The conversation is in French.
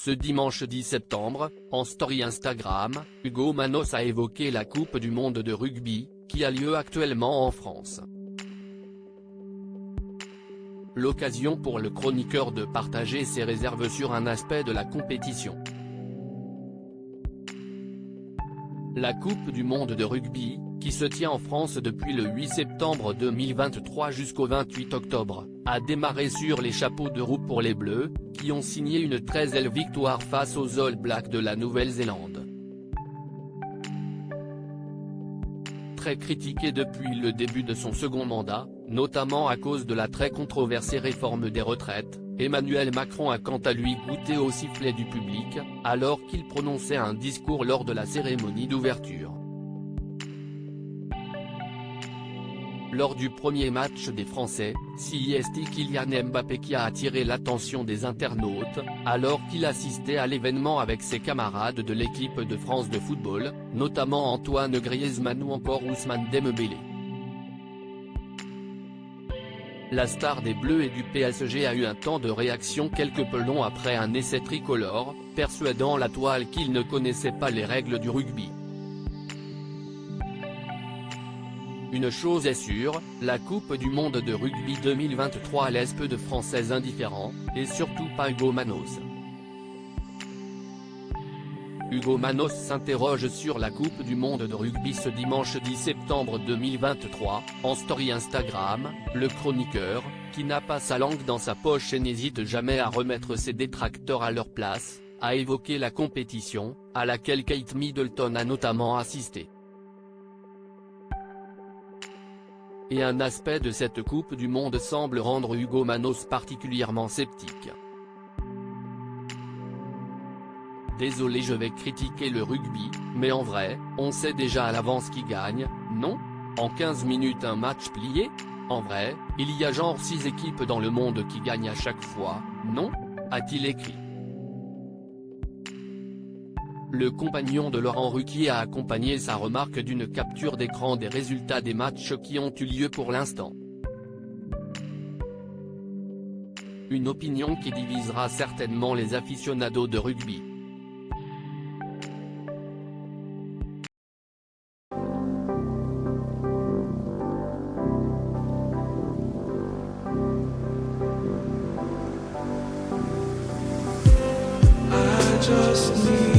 Ce dimanche 10 septembre, en story Instagram, Hugo Manos a évoqué la Coupe du monde de rugby, qui a lieu actuellement en France. L'occasion pour le chroniqueur de partager ses réserves sur un aspect de la compétition. La Coupe du monde de rugby, qui se tient en France depuis le 8 septembre 2023 jusqu'au 28 octobre, a démarré sur les chapeaux de roue pour les Bleus, qui ont signé une très belle victoire face aux All Blacks de la Nouvelle-Zélande. Très critiqué depuis le début de son second mandat, notamment à cause de la très controversée réforme des retraites, Emmanuel Macron a quant à lui goûté au sifflet du public, alors qu'il prononçait un discours lors de la cérémonie d'ouverture. Lors du premier match des Français, c'est Kylian Mbappé qui a attiré l'attention des internautes, alors qu'il assistait à l'événement avec ses camarades de l'équipe de France de football, notamment Antoine Griezmann ou encore Ousmane Dembélé. La star des Bleus et du PSG a eu un temps de réaction quelque peu long après un essai tricolore, persuadant la toile qu'il ne connaissait pas les règles du rugby. Une chose est sûre, la Coupe du monde de rugby 2023 laisse peu de Français indifférents, et surtout pas Hugo Manos. Hugo Manos s'interroge sur la Coupe du monde de rugby ce dimanche 10 septembre 2023, en story Instagram, le chroniqueur, qui n'a pas sa langue dans sa poche et n'hésite jamais à remettre ses détracteurs à leur place, a évoqué la compétition, à laquelle Kate Middleton a notamment assisté. Et un aspect de cette Coupe du monde semble rendre Hugo Manos particulièrement sceptique. Désolé, je vais critiquer le rugby, mais en vrai, on sait déjà à l'avance qui gagne, non? En 15 minutes un match plié? En vrai, il y a genre 6 équipes dans le monde qui gagnent à chaque fois, non? A-t-il écrit. Le compagnon de Laurent Ruquier a accompagné sa remarque d'une capture d'écran des résultats des matchs qui ont eu lieu pour l'instant. Une opinion qui divisera certainement les aficionados de rugby. Just need